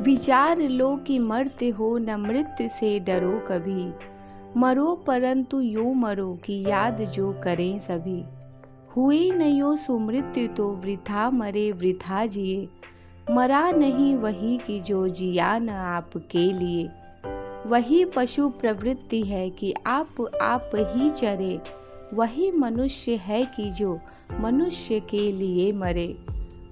विचार लो कि मरते हो न मृत्यु से डरो कभी, मरो परंतु यूं मरो कि याद जो करें सभी। हुई न यो सुमृत्यु तो वृथा मरे वृथा जिए, मरा नहीं वही कि जो जिया न आपके लिए। वही पशु प्रवृत्ति है कि आप ही चरे, वही मनुष्य है कि जो मनुष्य के लिए मरे।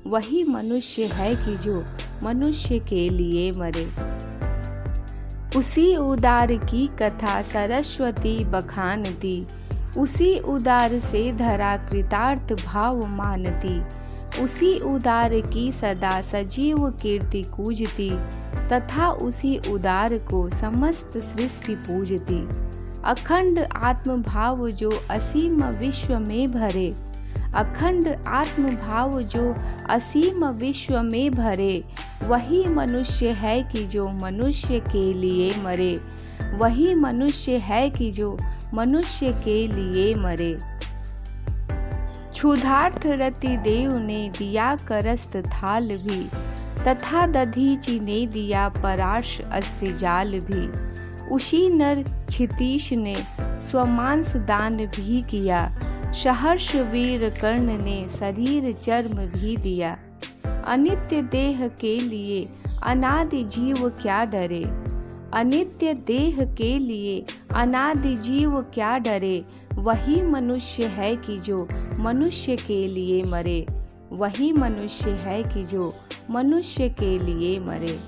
वही मनुष्य है कि जो मनुष्य के लिए मरे। उसी उदार की कथा सरस्वती बखानती, उसी उदार से धरा कृतार्थ भाव मानती। उसी उदार की सदा सजीव कीर्ति कूजती, तथा उसी उदार को समस्त सृष्टि पूजती। अखंड आत्म भाव जो असीम विश्व में भरे, अखंड आत्म भाव जो असीम विश्व में भरे। वही मनुष्य है कि जो मनुष्य के लिए मरे। वही मनुष्य है कि जो मनुष्य के लिए मरे। क्षुधार्थ रति देव ने दिया करस्त थाल भी, तथा दधीचि ने दिया पराश अस्थिजाल भी। उसी नर क्षितीश ने स्वमांस दान भी किया, सहर्ष वीर कर्ण ने शरीर चर्म भी दिया। अनित्य देह के लिए अनादि जीव क्या डरे, अनित्य देह के लिए अनादि जीव क्या डरे। वही मनुष्य है कि जो मनुष्य के लिए मरे। वही मनुष्य है कि जो मनुष्य के लिए मरे।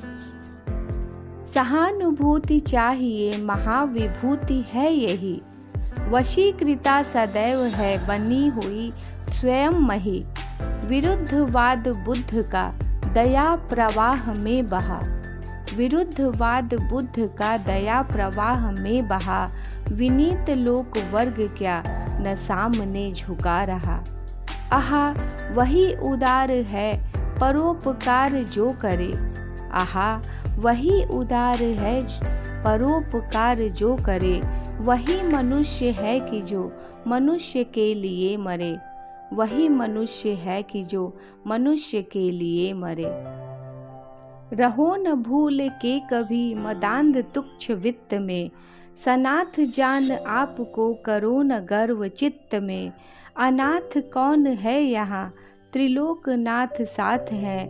सहानुभूति चाहिए महाविभूति है यही, वशीकृता सदैव है बनी हुई स्वयं मही। विरुद्धवाद बुद्ध का दया प्रवाह में बहा, विरुद्धवाद बुद्ध का दया प्रवाह में बहा। विनीत लोक वर्ग क्या न सामने झुका रहा। आहा वही उदार है परोपकार जो करे, आहा वही उदार है परोपकार जो करे। वही मनुष्य है कि जो मनुष्य के लिए मरे। वही मनुष्य है कि जो मनुष्य के लिए मरे। रहो न भूल के कभी मदांध तुच्छ वित्त में, सनाथ जान आपको करो न गर्व चित्त में। अनाथ कौन है यहाँ त्रिलोकनाथ साथ हैं,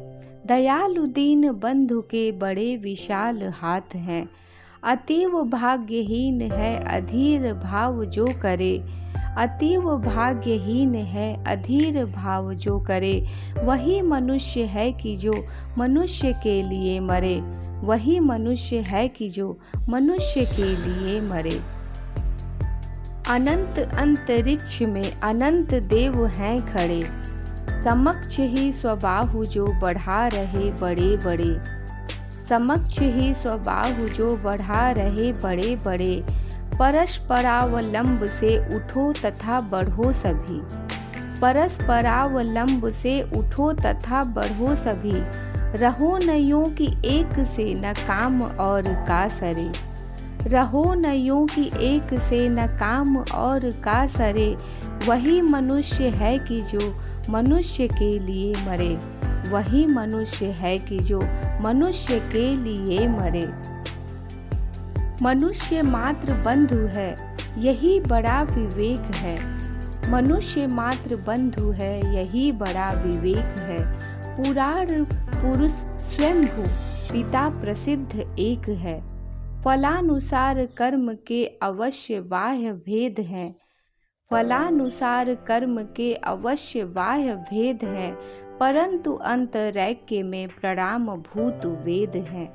दयालु दीन बंधु के बड़े विशाल हाथ हैं। अतीव भाग्यहीन है अधीर भाव जो करे, अतीव भाग्यहीन है अधीर भाव जो करे। वही मनुष्य है कि जो मनुष्य के लिए मरे। वही मनुष्य है कि जो मनुष्य के लिए मरे। अनंत अंतरिक्ष में अनंत देव हैं खड़े, समक्ष ही स्वबाहु जो बढ़ा रहे बड़े बड़े। समक्ष ही स्वबाहु जो बढ़ा रहे बड़े बड़े। परस्परावलंब से उठो तथा बढ़ो सभी, परस्परावलंब से उठो तथा बढ़ो सभी। रहो न यूं कि एक से न काम और का सरे, रहो न यूं कि एक से न काम और का सरे। वही मनुष्य है कि जो मनुष्य के लिए मरे। वही मनुष्य है कि जो मनुष्य के लिए मरे। मनुष्य मात्र बंधु है यही बड़ा विवेक है, मनुष्य मात्र बंधु है यही बड़ा विवेक है। पुराण पुरुष स्वयंभू पिता प्रसिद्ध एक है, फलानुसार कर्म के अवश्य बाह्य भेद हैं। फलानुसार कर्म के अवश्य बाह्य भेद हैं, परंतु अंतरैक्य में प्रणाम भूत वेद हैं।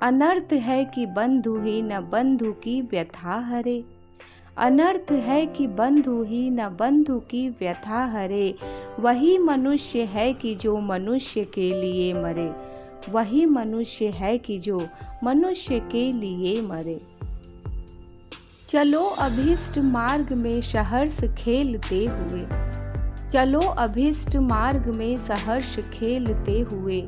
अनर्थ है कि बंधु ही न बंधु की व्यथा हरे, अनर्थ है कि बंधु ही न बंधु की व्यथा हरे। वही मनुष्य है कि जो मनुष्य के लिए मरे। वही मनुष्य है कि जो मनुष्य के लिए मरे। चलो अभीष्ट मार्ग में सहर्ष खेलते हुए, चलो अभीष्ट मार्ग में सहर्ष खेलते हुए।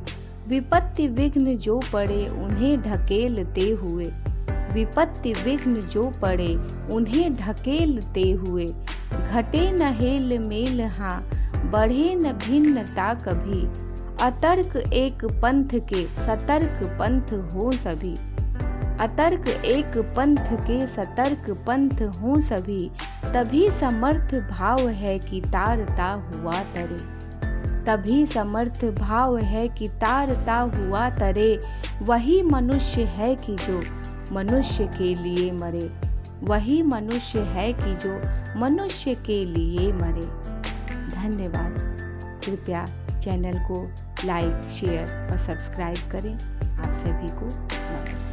विपत्ति विघ्न जो पड़े उन्हें ढकेलते हुए, विपत्ति विघ्न जो पड़े उन्हें ढकेलते हुए। घटे न हेल मेल हाँ बढ़े न भिन्नता कभी, अतर्क एक पंथ के सतर्क पंथ हो सभी। अतर्क एक पंथ के सतर्क पंथ हो सभी। तभी समर्थ भाव है कि तारता हुआ तरे। तभी समर्थ भाव है कि तारता हुआ तरे। वही मनुष्य है कि जो मनुष्य के लिए मरे। वही मनुष्य है कि जो मनुष्य के लिए मरे। धन्यवाद। कृपया चैनल को लाइक, शेयर और सब्सक्राइब करें। आप सभी को नमस्कार।